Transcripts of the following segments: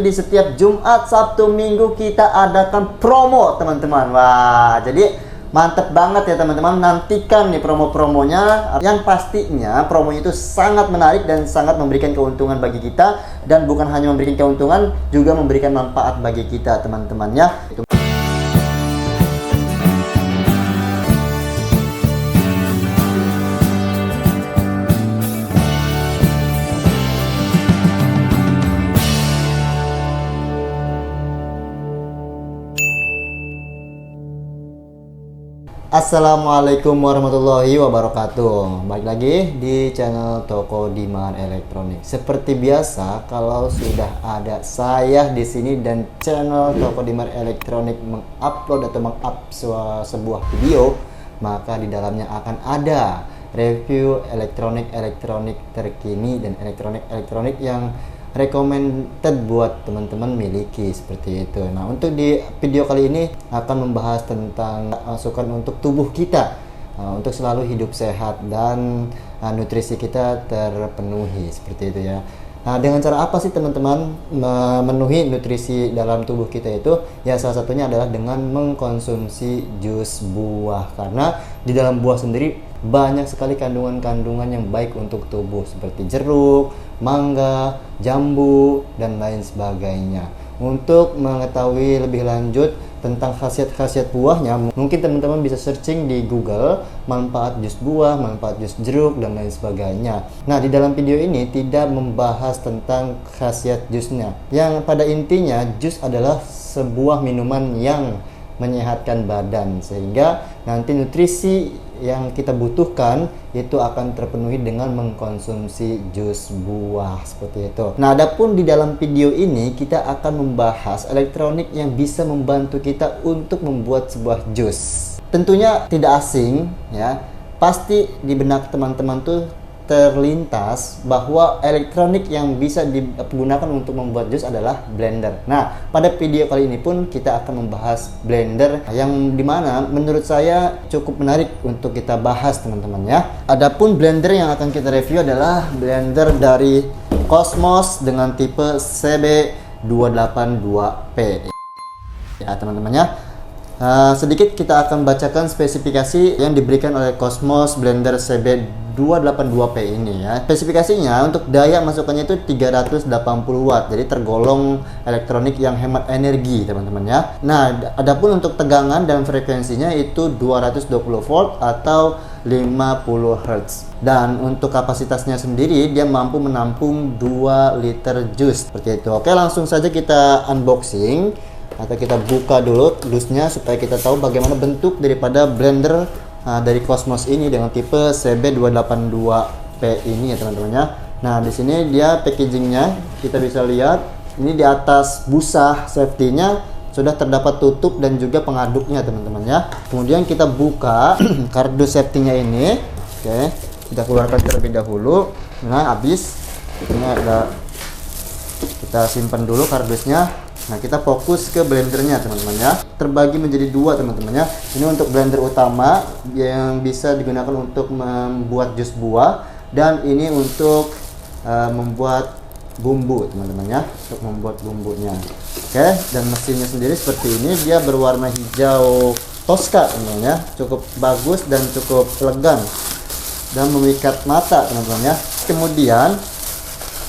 Di setiap Jumat, Sabtu, Minggu kita adakan promo teman-teman. Wah, jadi mantep banget ya teman-teman. Nantikan nih promo-promonya. Yang pastinya promonya itu sangat menarik dan sangat memberikan keuntungan bagi kita. Dan bukan hanya memberikan keuntungan, juga memberikan manfaat bagi kita teman-teman ya. Assalamualaikum warahmatullahi wabarakatuh. Balik lagi di channel Toko Dimar Elektronik. Seperti biasa, kalau sudah ada saya di sini dan channel Toko Dimar Elektronik mengupload atau sebuah video, maka di dalamnya akan ada review elektronik terkini dan elektronik yang recommended buat teman-teman miliki, seperti itu. Nah, untuk di video kali ini akan membahas tentang masukan untuk tubuh kita untuk selalu hidup sehat dan nutrisi kita terpenuhi, seperti itu ya. Nah, dengan cara apa sih teman-teman memenuhi nutrisi dalam tubuh kita itu? Ya, salah satunya adalah dengan mengkonsumsi jus buah, karena di dalam buah sendiri banyak sekali kandungan-kandungan yang baik untuk tubuh, seperti jeruk, mangga, jambu, dan lain sebagainya. Untuk mengetahui lebih lanjut tentang khasiat-khasiat buahnya, mungkin teman-teman bisa searching di Google manfaat jus buah, manfaat jus jeruk, dan lain sebagainya. Nah, di dalam video ini tidak membahas tentang khasiat jusnya. Yang pada intinya, jus adalah sebuah minuman yang menyehatkan badan, sehingga nanti nutrisi yang kita butuhkan itu akan terpenuhi dengan mengkonsumsi jus buah, seperti itu. Nah, adapun di dalam video ini kita akan membahas elektronik yang bisa membantu kita untuk membuat sebuah jus. Tentunya tidak asing ya, pasti di benak teman-teman tuh terlintas bahwa elektronik yang bisa digunakan untuk membuat jus adalah blender. Nah, pada video kali ini pun kita akan membahas blender yang dimana menurut saya cukup menarik untuk kita bahas teman-teman ya. Adapun blender yang akan kita review adalah blender dari Cosmos dengan tipe CB282P ya teman-teman ya. Sedikit kita akan bacakan spesifikasi yang diberikan oleh Cosmos blender CB282P ini ya. Spesifikasinya untuk daya masukannya itu 380 watt, jadi tergolong elektronik yang hemat energi teman-teman ya. Nah, adapun untuk tegangan dan frekuensinya itu 220 volt atau 50 Hz. Dan untuk kapasitasnya sendiri dia mampu menampung 2 liter jus, seperti itu. Oke, langsung saja kita unboxing atau kita buka dulu dusnya supaya kita tahu bagaimana bentuk daripada blender dari Cosmos ini dengan tipe CB282P ini ya teman-teman ya. Nah, di sini dia packagingnya kita bisa lihat ini di atas busa safety-nya sudah terdapat tutup dan juga pengaduknya teman-teman ya. Kemudian kita buka kardus safety-nya ini. Oke, kita keluarkan terlebih dahulu. Nah, habis ini ada, kita simpan dulu kardusnya. Nah, kita fokus ke blendernya teman-teman ya. Terbagi menjadi dua teman-teman ya. Ini untuk blender utama yang bisa digunakan untuk membuat jus buah, dan ini untuk membuat bumbu teman-teman ya, untuk membuat bumbunya. Oke, dan mesinnya sendiri seperti ini, dia berwarna hijau toska teman-teman ya. Cukup bagus dan cukup elegan dan memikat mata teman-teman ya. Kemudian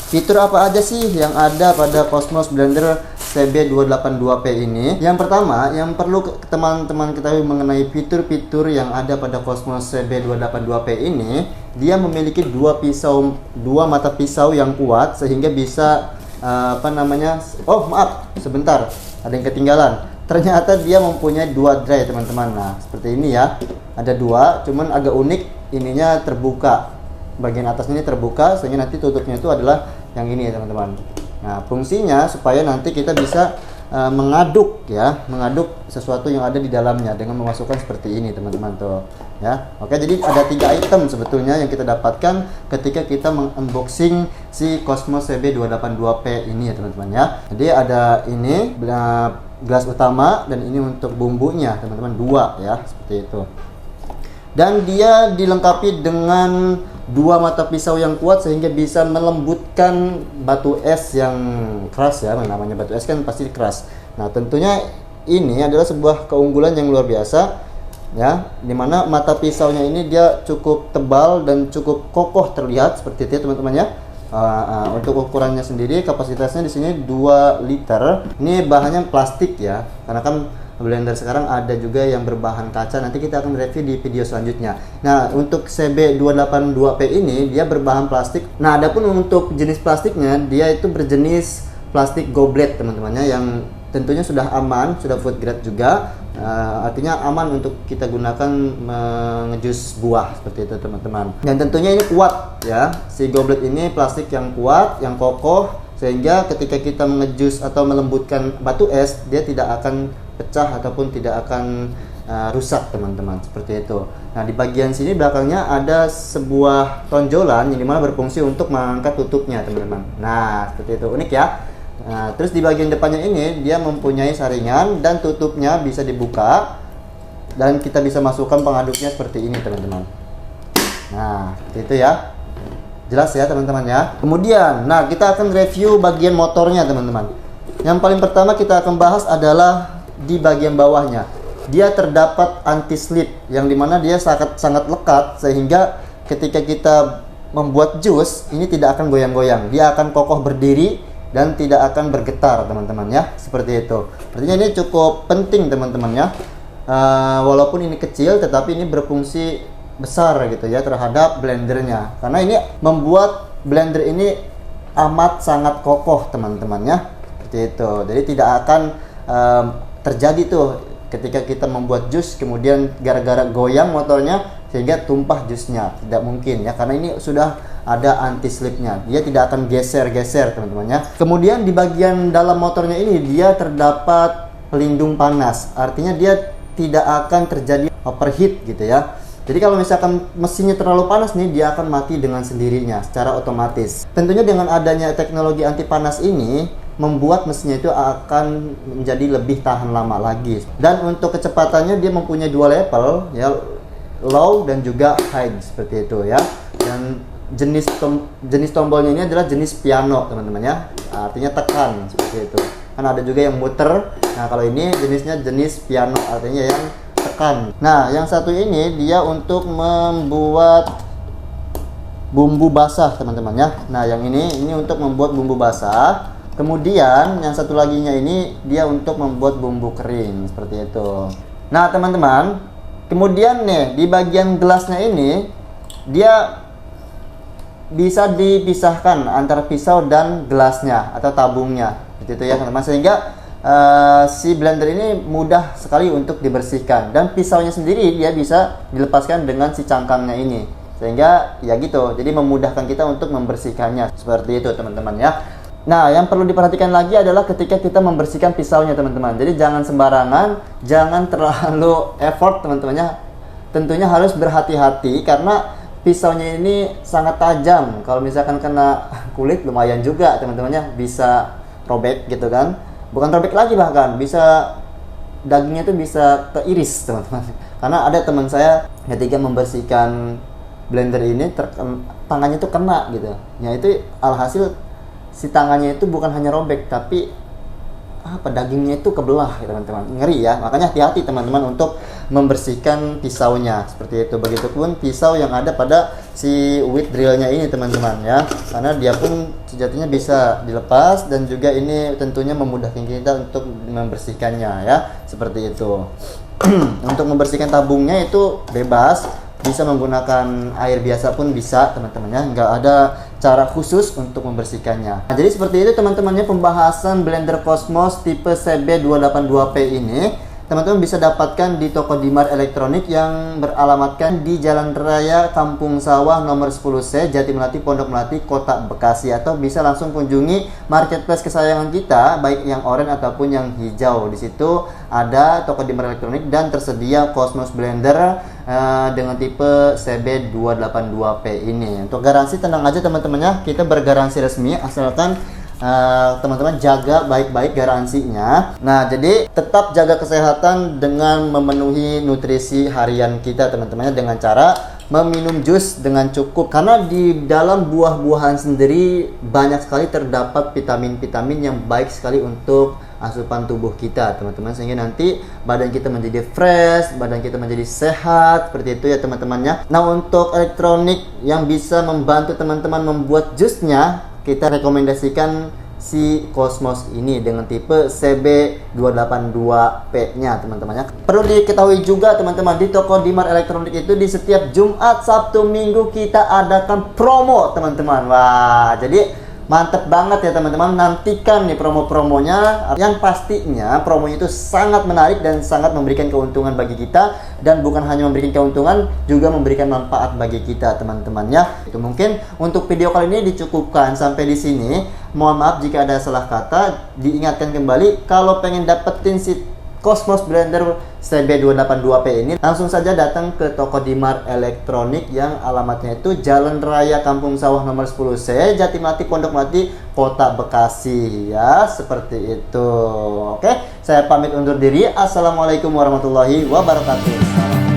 fitur apa aja sih yang ada pada Cosmos blender CB282P ini? Yang pertama, yang perlu teman-teman ketahui mengenai fitur-fitur yang ada pada Cosmos CB282P ini, dia memiliki dua mata pisau yang kuat sehingga bisa oh maaf, sebentar, ada yang ketinggalan. Ternyata dia mempunyai dua dry teman-teman. Nah, seperti ini ya, ada dua, cuman agak unik, ininya terbuka, bagian atasnya ini terbuka sehingga nanti tutupnya itu adalah yang ini ya teman-teman. Nah, fungsinya supaya nanti kita bisa mengaduk sesuatu yang ada di dalamnya dengan memasukkan seperti ini teman-teman tuh ya. Oke, jadi ada 3 item sebetulnya yang kita dapatkan ketika kita mengunboxing si Cosmos CB282P ini ya teman-teman ya. Jadi ada ini gelas utama dan ini untuk bumbunya teman-teman, 2 ya, seperti itu. Dan dia dilengkapi dengan dua mata pisau yang kuat sehingga bisa melembutkan batu es yang keras ya. Namanya batu es kan pasti keras. Nah, tentunya ini adalah sebuah keunggulan yang luar biasa ya, dimana mata pisaunya ini dia cukup tebal dan cukup kokoh terlihat seperti itu teman-teman ya. Untuk ukurannya sendiri kapasitasnya di sini 2 liter. Ini bahannya plastik ya, karena kan blender sekarang ada juga yang berbahan kaca. Nanti kita akan review di video selanjutnya. Nah, untuk CB282P ini dia berbahan plastik. Nah, adapun untuk jenis plastiknya dia itu berjenis plastik goblet teman-temannya, yang tentunya sudah aman, sudah food grade juga. Artinya aman untuk kita gunakan mengejus buah seperti itu teman-teman. Dan tentunya ini kuat ya. Si goblet ini plastik yang kuat, yang kokoh, sehingga ketika kita mengejus atau melembutkan batu es, dia tidak akan pecah ataupun tidak akan rusak teman-teman, seperti itu. Nah, di bagian sini belakangnya ada sebuah tonjolan yang dimana berfungsi untuk mengangkat tutupnya teman-teman. Nah, seperti itu, unik ya. Nah, terus di bagian depannya ini dia mempunyai saringan dan tutupnya bisa dibuka dan kita bisa masukkan pengaduknya seperti ini teman-teman. Nah, seperti itu ya. Jelas ya teman-teman ya. Kemudian, nah kita akan review bagian motornya teman-teman. Yang paling pertama kita akan bahas adalah di bagian bawahnya. Dia terdapat anti slip yang dimana dia sangat lekat sehingga ketika kita membuat jus ini tidak akan goyang-goyang. Dia akan kokoh berdiri dan tidak akan bergetar teman-teman ya, seperti itu. Artinya ini cukup penting teman-teman ya. Walaupun ini kecil tetapi ini berfungsi besar gitu ya terhadap blendernya, karena ini membuat blender ini amat sangat kokoh teman-teman ya, seperti itu. Jadi tidak akan terjadi tuh ketika kita membuat jus kemudian gara-gara goyang motornya sehingga tumpah jusnya, tidak mungkin ya, karena ini sudah ada anti slipnya, dia tidak akan geser-geser teman-teman ya. Kemudian di bagian dalam motornya ini dia terdapat pelindung panas, artinya dia tidak akan terjadi overheat gitu ya. Jadi kalau misalkan mesinnya terlalu panas nih, dia akan mati dengan sendirinya secara otomatis. Tentunya dengan adanya teknologi anti panas ini membuat mesinnya itu akan menjadi lebih tahan lama lagi. Dan untuk kecepatannya dia mempunyai 2 level ya, low dan juga high seperti itu ya. Dan jenis tombolnya ini adalah jenis piano teman-teman ya. Artinya tekan seperti itu. Kan ada juga yang muter. Nah, kalau ini jenisnya jenis piano, artinya yang tekan. Nah, yang satu ini dia untuk membuat bumbu basah teman-teman ya. Nah, yang ini untuk membuat bumbu basah. Kemudian yang satu laginya ini dia untuk membuat bumbu kering seperti itu. Nah, teman-teman, kemudian nih di bagian gelasnya ini dia bisa dipisahkan antara pisau dan gelasnya atau tabungnya seperti itu ya teman-teman, sehingga si blender ini mudah sekali untuk dibersihkan, dan pisaunya sendiri dia bisa dilepaskan dengan si cangkangnya ini, sehingga ya gitu, jadi memudahkan kita untuk membersihkannya seperti itu teman-teman ya. Nah, yang perlu diperhatikan lagi adalah ketika kita membersihkan pisaunya teman-teman, jadi jangan sembarangan, jangan terlalu effort teman-teman ya. Tentunya harus berhati-hati karena pisaunya ini sangat tajam. Kalau misalkan kena kulit lumayan juga teman-teman ya, bisa robek gitu kan. Bukan robek lagi, bahkan bisa dagingnya itu bisa keiris teman-teman. Karena ada teman saya ketika membersihkan blender ini tangannya itu kena gitu. Ya itu alhasil si tangannya itu bukan hanya robek tapi dagingnya itu kebelah ya teman-teman. Ngeri ya. Makanya hati-hati teman-teman untuk membersihkan pisaunya seperti itu. Begitupun pisau yang ada pada si wheel drillnya ini teman-teman ya, karena dia pun sejatinya bisa dilepas dan juga ini tentunya memudahkan kita untuk membersihkannya ya, seperti itu. Untuk membersihkan tabungnya itu bebas, bisa menggunakan air biasa pun bisa teman-teman ya, nggak ada cara khusus untuk membersihkannya. Nah, jadi seperti itu teman-temannya pembahasan blender Cosmos tipe CB282P ini. Teman-teman bisa dapatkan di toko Dimar Elektronik yang beralamatkan di Jalan Raya Kampung Sawah nomor 10C, Jati Melati, Pondok Melati, Kota Bekasi, atau bisa langsung kunjungi marketplace kesayangan kita, baik yang oranye ataupun yang hijau. Di situ ada toko Dimar Elektronik dan tersedia Cosmos Blender dengan tipe CB282P ini. Untuk garansi tenang aja teman-teman ya, kita bergaransi resmi asalkan teman-teman jaga baik-baik garansinya. Nah, jadi tetap jaga kesehatan dengan memenuhi nutrisi harian kita teman-teman, dengan cara meminum jus dengan cukup, karena di dalam buah-buahan sendiri banyak sekali terdapat vitamin-vitamin yang baik sekali untuk asupan tubuh kita teman-teman, sehingga nanti badan kita menjadi fresh, badan kita menjadi sehat, seperti itu ya teman-temannya. Nah, untuk elektronik yang bisa membantu teman-teman membuat jusnya, kita rekomendasikan si Cosmos ini dengan tipe CB282P nya teman-temannya. Perlu diketahui juga teman-teman, di toko Dimart Elektronik itu di setiap Jumat, Sabtu, Minggu kita adakan promo teman-teman. Wah, jadi mantep banget ya teman-teman, nantikan nih promo-promonya, yang pastinya promonya itu sangat menarik dan sangat memberikan keuntungan bagi kita, dan bukan hanya memberikan keuntungan, juga memberikan manfaat bagi kita teman-temannya. Itu mungkin untuk video kali ini dicukupkan sampai di sini. Mohon maaf jika ada salah kata. Diingatkan kembali, kalau pengen dapetin si Cosmos Blender CB282P ini, langsung saja datang ke toko Dimart Elektronik yang alamatnya itu Jalan Raya Kampung Sawah nomor 10C, Jatimati, Pondok Melati, Kota Bekasi ya, seperti itu. Oke, saya pamit undur diri. Assalamualaikum warahmatullahi wabarakatuh.